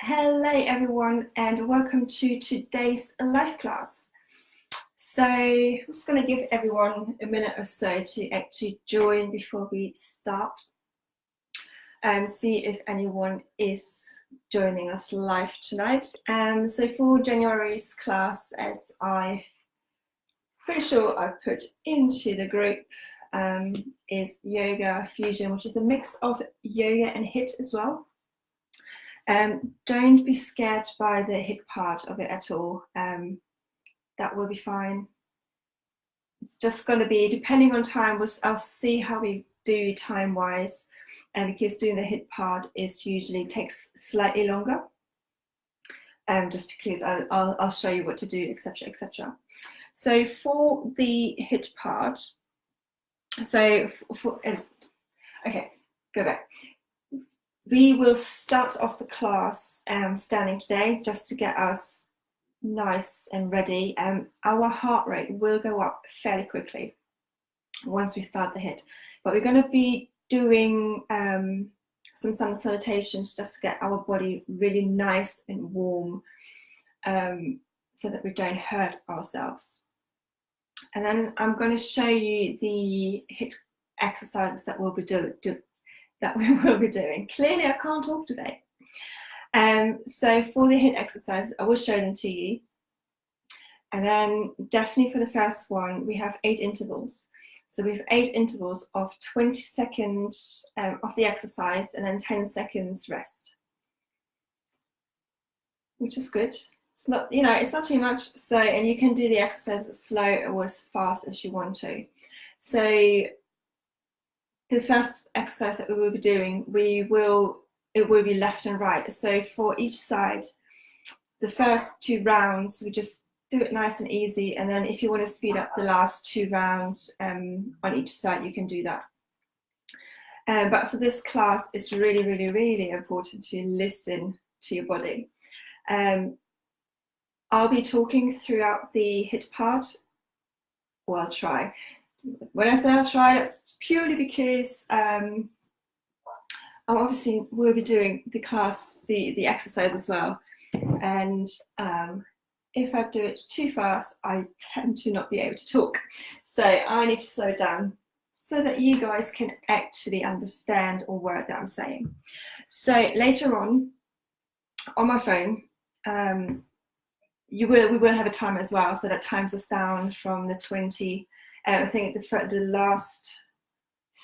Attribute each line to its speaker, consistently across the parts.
Speaker 1: Hello everyone and welcome to today's live class. So I'm just going to give everyone a minute or so to actually join before we start. See if anyone is joining us live tonight. So for January's class, as I'm pretty sure I put into the group, is Yoga Fusion, which is a mix of yoga and HIIT as well. Don't be scared by the HIIT part of it at all. That will be fine. It's just going to be, depending on time, I'll see how we do time-wise, because doing the HIIT part usually takes slightly longer, just because I'll show you what to do, etc., etc. So for the HIIT part, okay, go back. We will start off the class standing today, just to get us nice and ready. Our heart rate will go up fairly quickly once we start the HIIT, but we're going to be doing some sun salutations just to get our body really nice and warm, so that we don't hurt ourselves. And then I'm going to show you the HIIT exercises that we'll be doing. Clearly I can't talk today. So for the HIIT exercises, I will show them to you. And then definitely for the first one, we have 8 intervals. So we have 8 intervals of 20 seconds of the exercise and then 10 seconds rest, which is good. It's not, it's not too much. So, and you can do the exercise as slow or as fast as you want to. So the first exercise that we will be doing, it will be left and right. So for each side, the first 2 rounds, we just do it nice and easy. And then if you want to speed up the last 2 rounds on each side, you can do that. But for this class, it's really, really, really important to listen to your body. I'll be talking throughout the HIIT part, or I'll try. When I say I'll try, that's purely because I obviously will be doing the class, the exercise as well. And if I do it too fast, I tend to not be able to talk. So I need to slow down so that you guys can actually understand all word that I'm saying. So later on my phone, we will have a timer as well, so that times us down from the 20. I think the last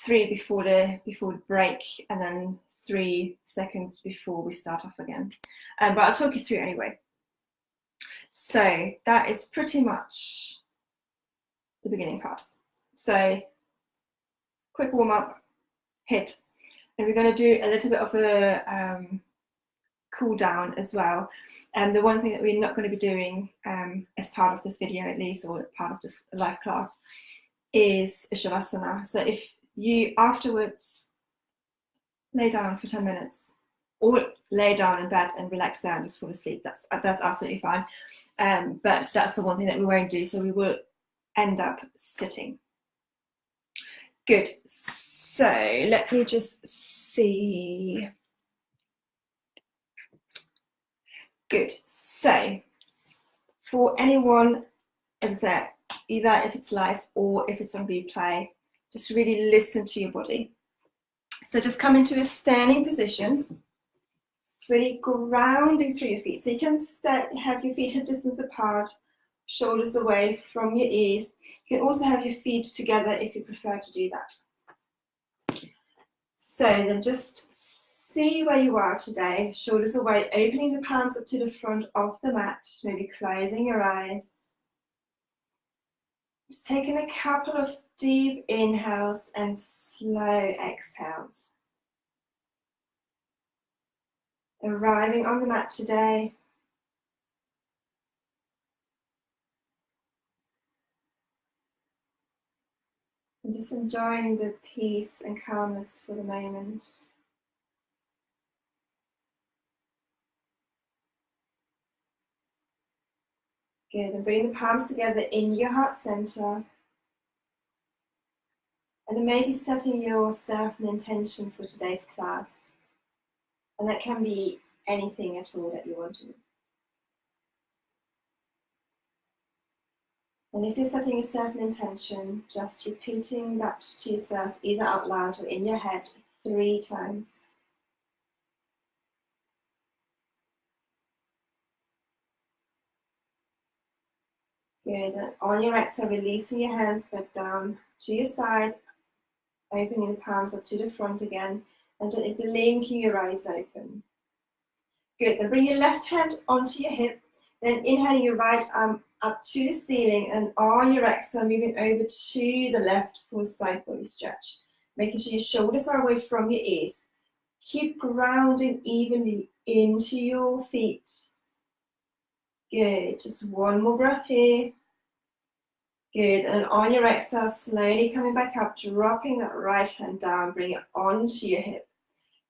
Speaker 1: 3 before the break, and then 3 seconds before we start off again. But I'll talk you through anyway. So that is pretty much the beginning part. So quick warm up, HIIT, and we're going to do a little bit of a cool down as well. And the one thing that we're not going to be doing as part of this video, at least, or part of this live class, is Shavasana. So if you afterwards lay down for 10 minutes, or lay down in bed and relax there and just fall asleep, that's absolutely fine. But that's the one thing that we won't do. So we will end up sitting. Good. So let me just see. Good. So for anyone, as I said, either if it's live or if it's on replay, just really listen to your body. So just come into a standing position, really grounding through your feet. So you can have your feet hip distance apart, shoulders away from your ears. You can also have your feet together if you prefer to do that. So then just see where you are today, shoulders away, opening the palms up to the front of the mat, maybe closing your eyes. Just taking a couple of deep inhales and slow exhales. Arriving on the mat today. And just enjoying the peace and calmness for the moment. Good, and bring the palms together in your heart center. And then maybe setting yourself an intention for today's class. And that can be anything at all that you want to. And if you're setting yourself an intention, just repeating that to yourself, either out loud or in your head, 3 times. Good. And on your exhale, releasing your hands back down to your side, opening the palms up to the front again, and gently blinking your eyes open. Good. Then bring your left hand onto your hip, then inhaling your right arm up to the ceiling, and on your exhale, moving over to the left for a side body stretch. Making sure your shoulders are away from your ears. Keep grounding evenly into your feet. Good. Just one more breath here. Good. And on your exhale, slowly coming back up, dropping that right hand down, bring it onto your hip.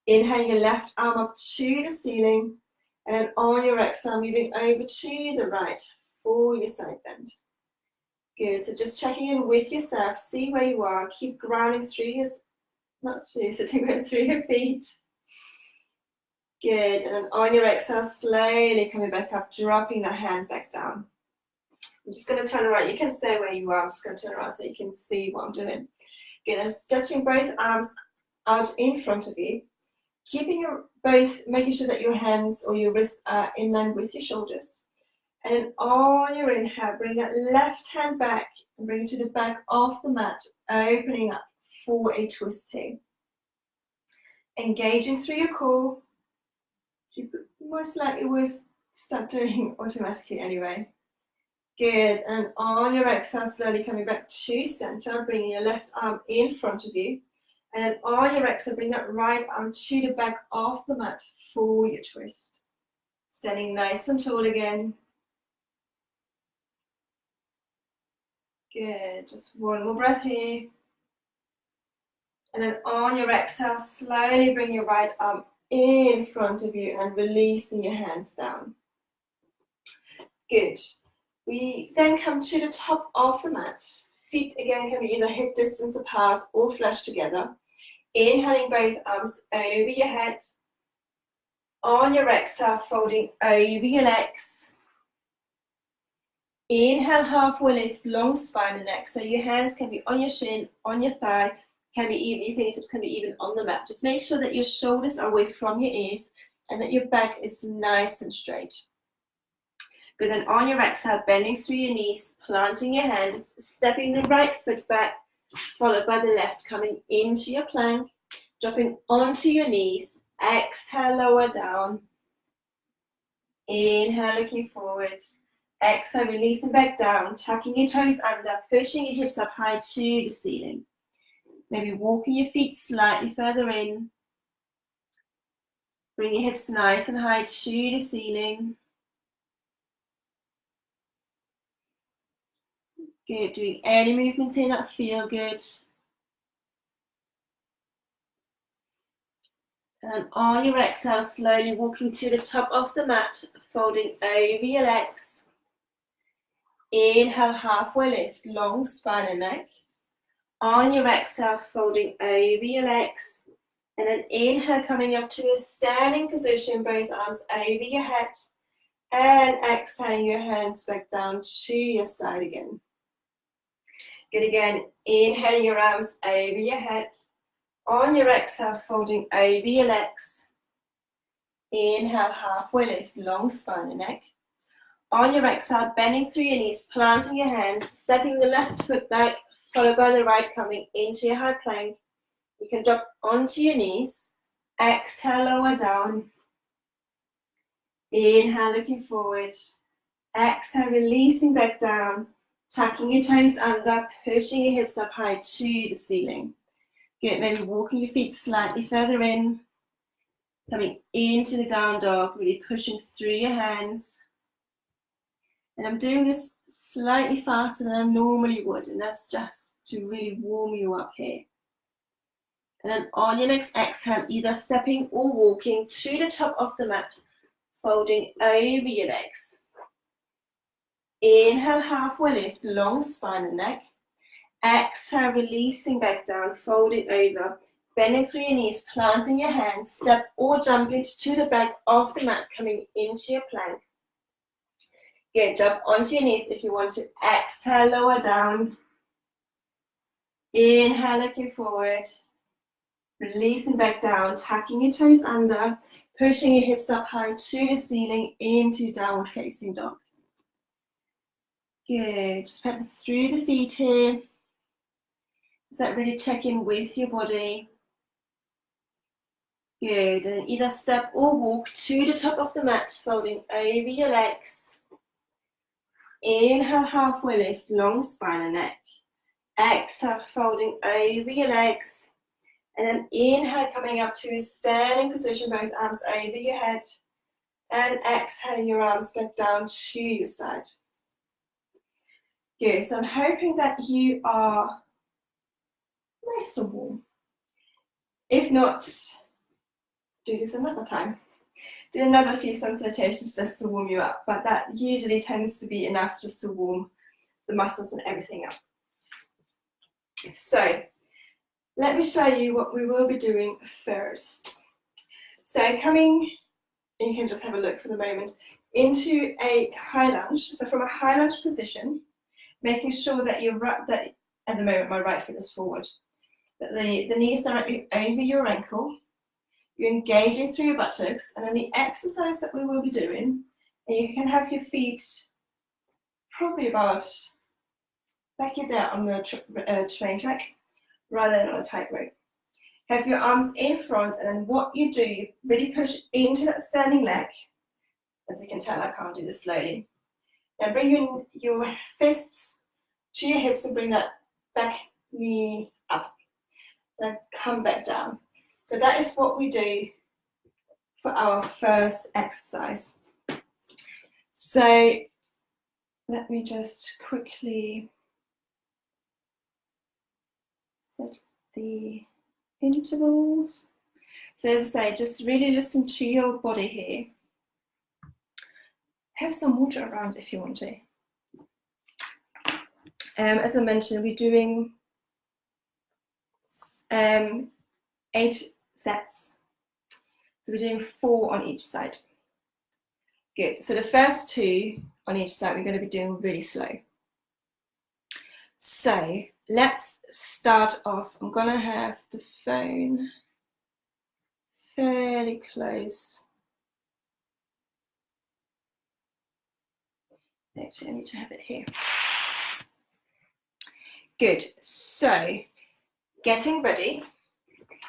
Speaker 1: Inhale your left arm up to the ceiling, and then on your exhale, moving over to the right for your side bend. Good. So just checking in with yourself, see where you are. Keep grounding through your, through your feet. Good. And then on your exhale, slowly coming back up, dropping that hand back down. I'm just going to turn around. You can stay where you are. I'm just going to turn around so you can see what I'm doing. Good. I'm stretching both arms out in front of you. Keeping making sure that your hands or your wrists are in line with your shoulders. And then on your inhale, bring that left hand back and bring it to the back of the mat, opening up for a twist here. Engaging through your core. You most likely will start doing automatically anyway. Good. And on your exhale, slowly coming back to center, bringing your left arm in front of you. And then on your exhale, bring that right arm to the back of the mat for your twist. Standing nice and tall again. Good. Just one more breath here. And then on your exhale, slowly bring your right arm in front of you and releasing your hands down. Good. We then come to the top of the mat. Feet again can be either hip distance apart or flush together. Inhaling both arms over your head. On your exhale, folding over your legs. Inhale, halfway lift, long spine and neck. So your hands can be on your shin, on your thigh, can be even, your fingertips can be even on the mat. Just make sure that your shoulders are away from your ears and that your back is nice and straight. Good, then on your exhale, bending through your knees, planting your hands, stepping the right foot back, followed by the left, coming into your plank, dropping onto your knees. Exhale, lower down. Inhale, looking forward. Exhale, releasing back down, tucking your toes under, pushing your hips up high to the ceiling. Maybe walking your feet slightly further in. Bring your hips nice and high to the ceiling. Good, doing any movements here that feel good. And on your exhale, slowly walking to the top of the mat, folding over your legs. Inhale, halfway lift, long spine and neck. On your exhale, folding over your legs. And then inhale, coming up to a standing position, both arms over your head. And exhaling your hands back down to your side again. Good again, inhaling your arms over your head. On your exhale, folding over your legs. Inhale, halfway lift, long spine and neck. On your exhale, bending through your knees, planting your hands, stepping the left foot back, followed by the right, coming into your high plank. You can drop onto your knees. Exhale, lower down. Inhale, looking forward. Exhale, releasing back down. Tucking your toes under, pushing your hips up high to the ceiling. Good, maybe walking your feet slightly further in. Coming into the down dog, really pushing through your hands. And I'm doing this slightly faster than I normally would, and that's just to really warm you up here. And then on your next exhale, either stepping or walking to the top of the mat, folding over your legs. Inhale, halfway lift, long spine and neck. Exhale, releasing back down, folding over. Bending through your knees, planting your hands, step or jump it to the back of the mat, coming into your plank. Good, jump onto your knees if you want to. Exhale, lower down. Inhale, looking forward. Releasing back down, tucking your toes under, pushing your hips up high to the ceiling into downward facing dog. Good, just pep through the feet here. Does that really check in with your body? Good, and either step or walk to the top of the mat, folding over your legs. Inhale, halfway lift, long spine and neck. Exhale, folding over your legs. And then inhale, coming up to a standing position, both arms over your head. And exhale, your arms back down to your side. Good, so I'm hoping that you are nice and warm. If not, do this another time. Do another few sun salutations just to warm you up, but that usually tends to be enough just to warm the muscles and everything up. So, let me show you what we will be doing first. So coming, and you can just have a look for the moment, into a high lunge. So from a high lunge position, making sure that that at the moment my right foot is forward, that the knee is directly over your ankle. You're engaging through your buttocks, and then the exercise that we will be doing, and you can have your feet probably about back there on the train track, rather than on a tightrope. Have your arms in front, and then what you do, you really push into that standing leg. As you can tell, I can't do this slowly. Now bring your fists to your hips and bring that back knee up. Then come back down. So that is what we do for our first exercise. So let me just quickly set the intervals. So as I say, just really listen to your body here. Have some water around if you want to. As I mentioned, we're doing 8 sets. So we're doing 4 on each side. Good. So the first 2 on each side, we're going to be doing really slow. So let's start off. I'm going to have the phone fairly close. Actually, I need to have it here. Good. So getting ready.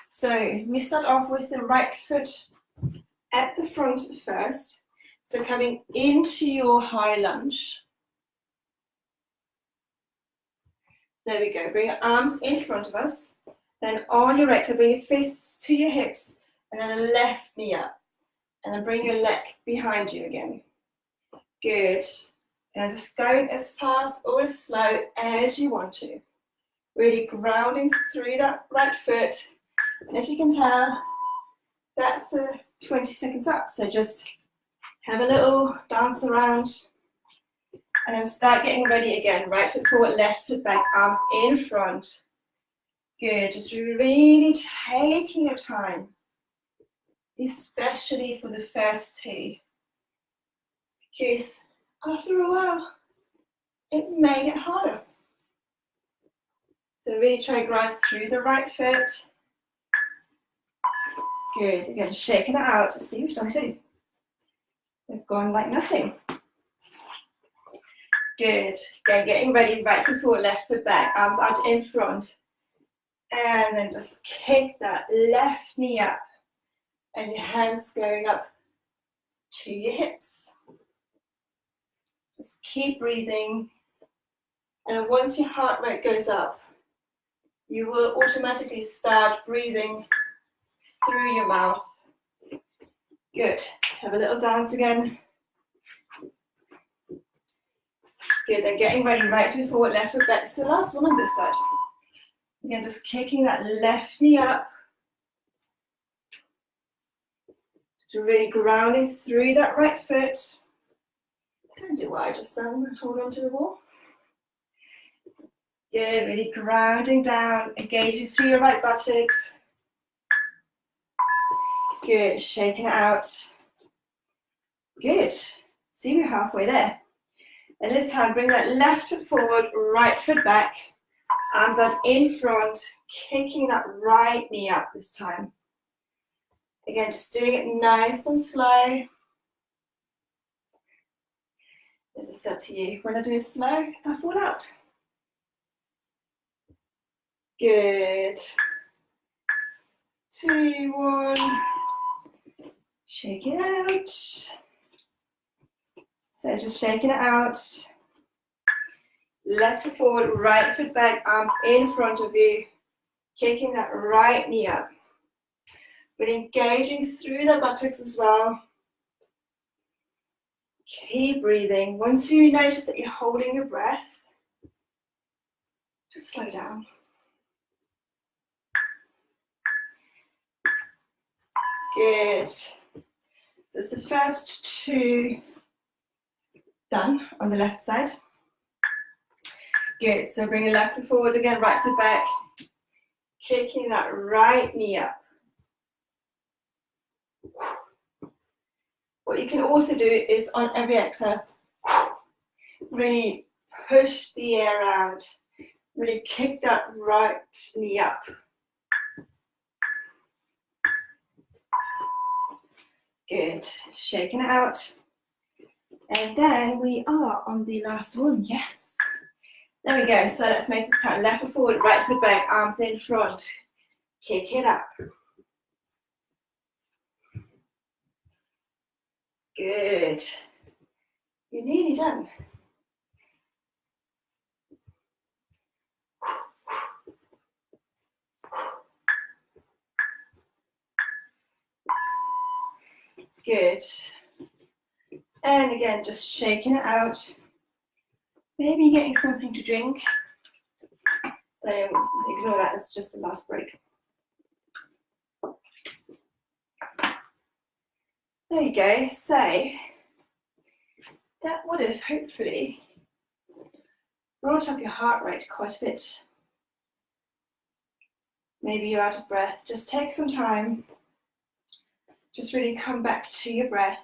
Speaker 1: So we start off with the right foot at the front first. So coming into your high lunge. There we go. Bring your arms in front of us. Then on your exhale, bring your fists to your hips. And then the left knee up. And then bring your leg behind you again. Good. And just going as fast or as slow as you want to. Really grounding through that right foot. And as you can tell, that's 20 seconds up. So just have a little dance around. And then start getting ready again. Right foot forward, left foot back, arms in front. Good, just really taking your time. Especially for the first 2. Because after a while, it may get harder. So really try to grind through the right foot. Good, again, shaking it out. See, we've done 2. We've gone like nothing. Good, again, getting ready, right foot forward, left foot back, arms out in front. And then just kick that left knee up. And your hands going up to your hips. Just keep breathing. And once your heart rate goes up, you will automatically start breathing through your mouth. Good. Have a little dance again. Good. Then getting ready, right foot forward, left foot back. It's the last one on this side. Again, just kicking that left knee up. Just really grounding through that right foot. Don't do what I just done. Hold on to the wall. Good. Really grounding down, engaging through your right buttocks. Good, shaking it out. Good. See, we're halfway there. And this time, bring that left foot forward, right foot back. Arms out in front, kicking that right knee up this time. Again, just doing it nice and slow. As I said to you, when I do it slow, I fall out. Good. 2, 1. Shake it out. So just shaking it out. Left foot forward, right foot back, arms in front of you. Kicking that right knee up. But engaging through the buttocks as well. Keep breathing. Once you notice that you're holding your breath, just slow down. Good. So it's the first 2 done on the left side. Good. So bring your left foot forward again, right foot back. Kicking that right knee up. What you can also do is on every exhale, really push the air out. Really kick that right knee up. Good. Shaking it out. And then we are on the last one. Yes. There we go. So let's make this count. Left foot forward, right foot back, arms in front. Kick it up. Good. You're nearly done. Good. And again, just shaking it out. Maybe getting something to drink. Ignore that, it's just the last break. There you go. So that would have hopefully brought up your heart rate quite a bit. Maybe you're out of breath. Just take some time. Just really come back to your breath.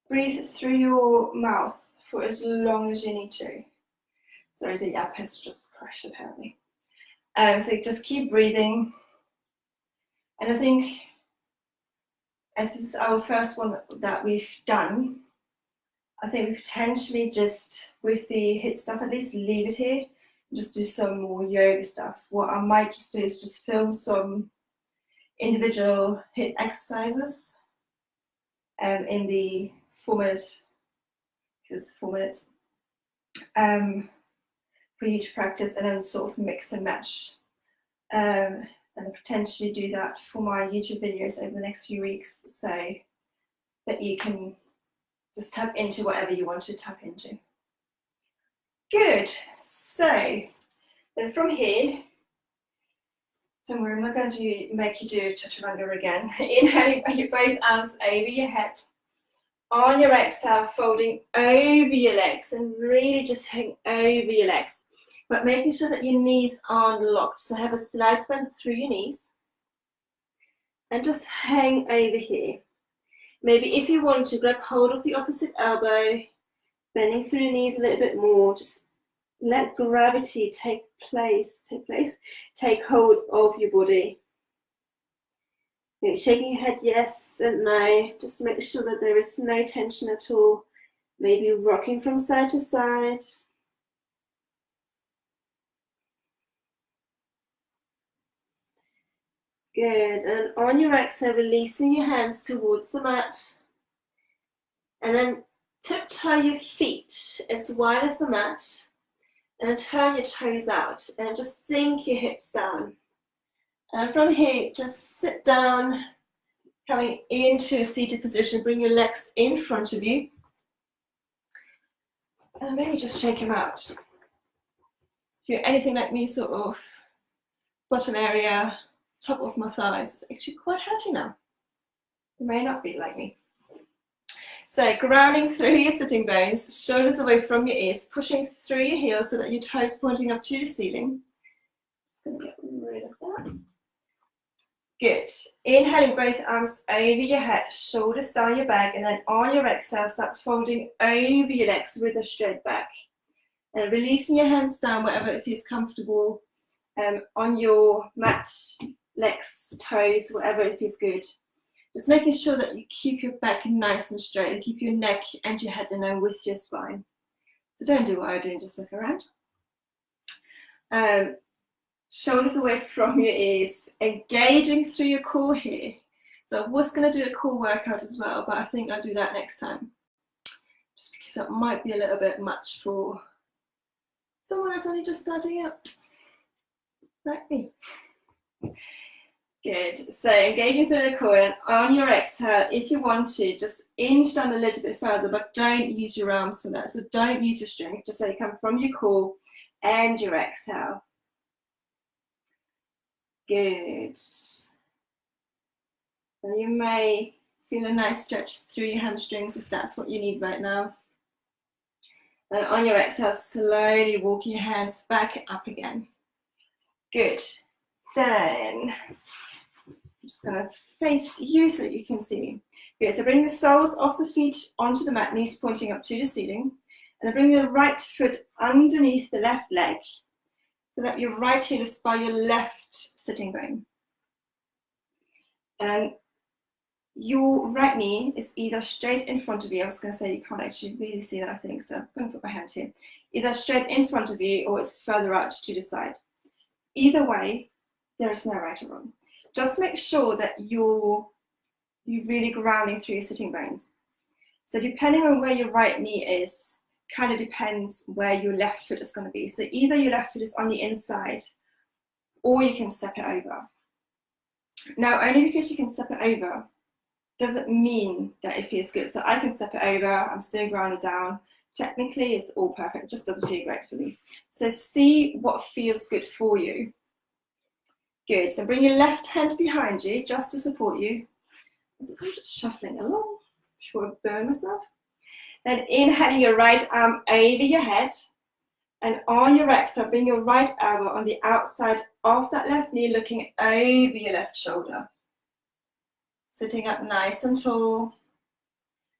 Speaker 1: Breathe through your mouth for as long as you need to. Sorry, the app has just crashed apparently. So just keep breathing. And I think as this is our first one that we've done, I think we potentially just, with the HIIT stuff, at least leave it here. Just do some more yoga stuff. What I might just do is just film some individual HIIT exercises in the 4 minutes, because it's 4 minutes, for you to practice, and then sort of mix and match. And potentially do that for my YouTube videos over the next few weeks, so that you can just tap into whatever you want to tap into. Good. So then from here, don't worry, I'm not going to make you do chaturanga again. Inhaling both arms over your head. On your exhale, folding over your legs and really just hang over your legs. But making sure that your knees aren't locked. So have a slight bend through your knees. And just hang over here. Maybe if you want to, grab hold of the opposite elbow, bending through your knees a little bit more. Just let gravity take hold of your body. Maybe shaking your head yes and no, just to make sure that there is no tension at all. Maybe rocking from side to side. Good, and on your exhale, releasing your hands towards the mat. And then tiptoe your feet as wide as the mat. And then turn your toes out and just sink your hips down. And from here, just sit down, coming into a seated position. Bring your legs in front of you. And maybe just shake them out. If you're anything like me, sort of bottom area, top of my thighs, it's actually quite hurting now. You may not be like me. So grounding through your sitting bones, shoulders away from your ears, pushing through your heels so that your toes pointing up to the ceiling. Just going to get rid of that. Good. Inhaling both arms over your head, shoulders down your back, and then on your exhale, start folding over your legs with a straight back. And releasing your hands down wherever it feels comfortable, on your mat, legs, toes, wherever it feels good. Just making sure that you keep your back nice and straight and keep your neck and your head in line with your spine. So don't do what I do and just look around. Shoulders away from your ears, engaging through your core here. So I was going to do a core workout as well, but I think I'll do that next time. Just because that might be a little bit much for someone that's only just starting out, like me. Good. So engaging through the core, and on your exhale, if you want to, just inch down a little bit further, but don't use your arms for that. So don't use your strength, just so you come from your core and your exhale. Good. And you may feel a nice stretch through your hamstrings if that's what you need right now. And on your exhale, slowly walk your hands back up again. Good. Then I'm just going to face you so that you can see me. Good. So bring the soles of the feet onto the mat, knees pointing up to the ceiling. And then bring the right foot underneath the left leg, so that your right heel is by your left sitting bone. And your right knee is either straight in front of you. I was going to say you can't actually really see that, I think, so I'm going to put my hand here. Either straight in front of you or it's further out to the side. Either way, there is no right or wrong. Just make sure that you're really grounding through your sitting bones. So depending on where your right knee is, kind of depends where your left foot is going to be. So either your left foot is on the inside or you can step it over. Now, only because you can step it over doesn't mean that it feels good. So I can step it over, I'm still grounded down. Technically, it's all perfect, it just doesn't feel great for me. So see what feels good for you. Good, so bring your left hand behind you just to support you. I'm just shuffling along before I burn myself. Then inhaling your right arm over your head, and on your exhale, bring your right elbow on the outside of that left knee, looking over your left shoulder. Sitting up nice and tall,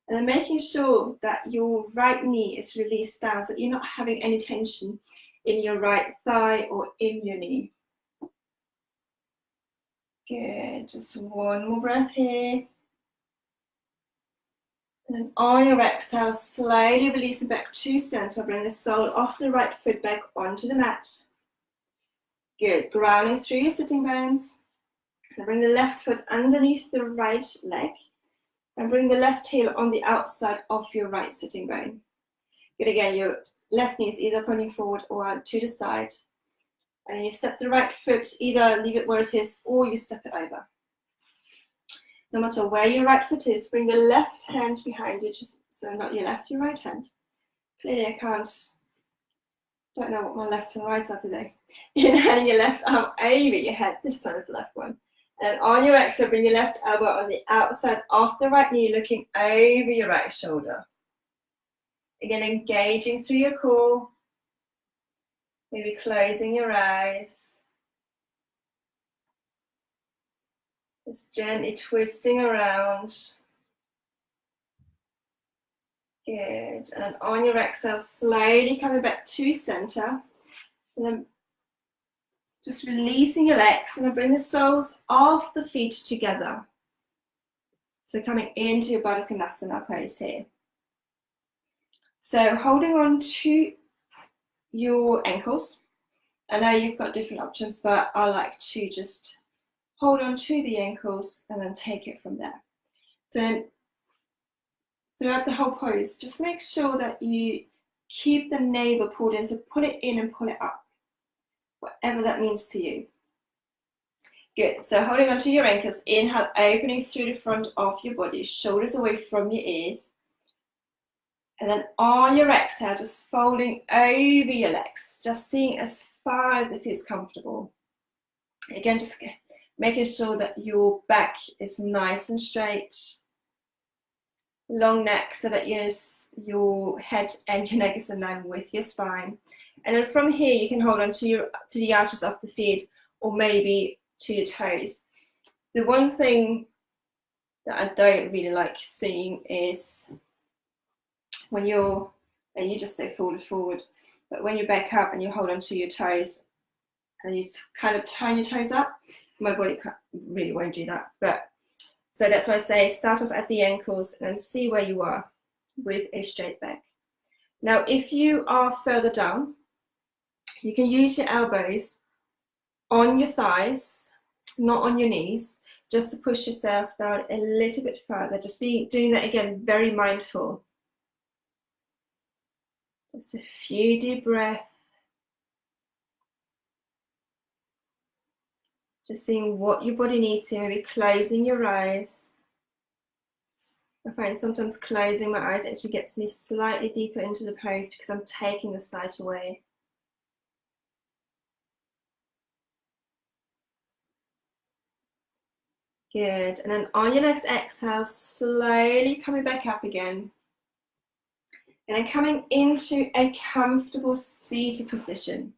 Speaker 1: and then making sure that your right knee is released down so that you're not having any tension in your right thigh or in your knee. Good, just one more breath here. And then on your exhale, slowly releasing back to center. Bring the sole of the right foot back onto the mat. Good, grounding through your sitting bones. And bring the left foot underneath the right leg. And bring the left heel on the outside of your right sitting bone. Good, again, your left knee is either pointing forward or to the side. And you step the right foot, either leave it where it is or you step it over. No matter where your right foot is, bring the left hand behind you, just so not your left, your right hand. Clearly I don't know what my lefts and rights are today. Inhaling your left arm over your head, this time it's the left one. And on your exhale, bring your left elbow on the outside of the right knee, looking over your right shoulder. Again, engaging through your core. Maybe closing your eyes. Just gently twisting around. Good. And on your exhale, slowly coming back to center. And then just releasing your legs, and then bring the soles of the feet together. So coming into your Baddha Konasana pose here. So holding on to your ankles. I know you've got different options, but I like to just hold on to the ankles and then take it from there. Then throughout the whole pose, just make sure that you keep the navel pulled in, so pull it in and pull it up, whatever that means to you. Good, so holding on to your ankles, inhale, opening through the front of your body, shoulders away from your ears. And then on your exhale, just folding over your legs, just seeing as far as it feels comfortable. Again, just making sure that your back is nice and straight. Long neck so that your head and your neck is in line with your spine. And then from here, you can hold on to the arches of the feet or maybe to your toes. The one thing that I don't really like seeing is when you just say forward, but when you back up and you hold onto your toes and you kind of turn your toes up, my body really won't do that. But so that's why I say start off at the ankles and see where you are with a straight back. Now, if you are further down, you can use your elbows on your thighs, not on your knees, just to push yourself down a little bit further. Just doing that again, very mindful. Just a few deep breaths. Just seeing what your body needs here, maybe closing your eyes. I find sometimes closing my eyes actually gets me slightly deeper into the pose because I'm taking the sight away. Good. And then on your next exhale, slowly coming back up again. And then coming into a comfortable seated position.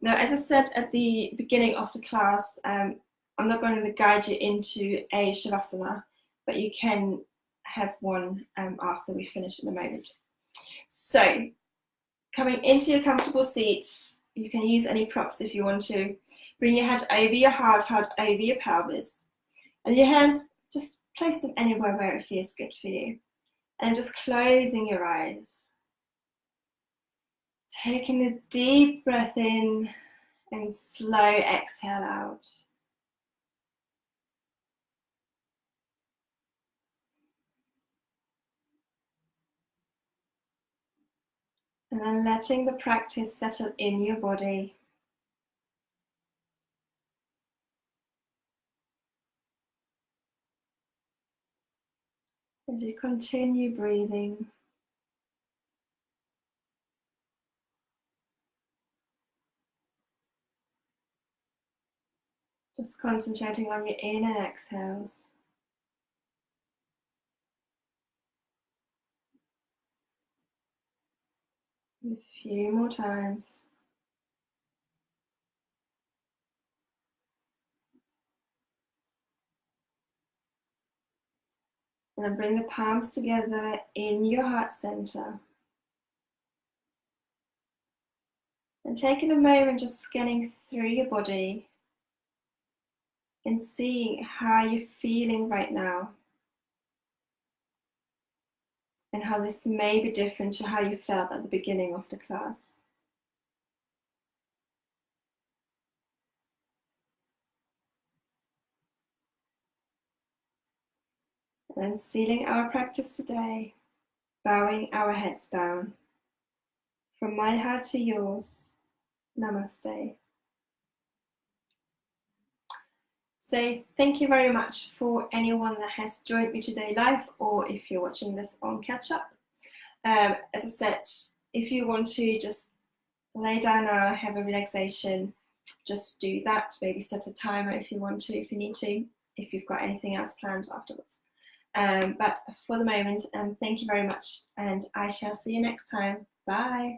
Speaker 1: Now, as I said at the beginning of the class, I'm not going to guide you into a Shavasana, but you can have one after we finish in a moment. So, coming into your comfortable seat, you can use any props if you want to. Bring your head over your heart over your pelvis. And your hands, just place them anywhere where it feels good for you. And just closing your eyes. Taking a deep breath in and slow exhale out. And then letting the practice settle in your body. As you continue breathing. Just concentrating on your in and exhales. A few more times. And then bring the palms together in your heart center. And taking a moment just scanning through your body and seeing how you're feeling right now. And how this may be different to how you felt at the beginning of the class. And sealing our practice today, bowing our heads down. From my heart to yours, namaste. So thank you very much for anyone that has joined me today live, or if you're watching this on catch up. As I said, if you want to just lay down now, have a relaxation, just do that. Maybe set a timer if you want to, if you need to, if you've got anything else planned afterwards. But for the moment, thank you very much, and I shall see you next time. Bye.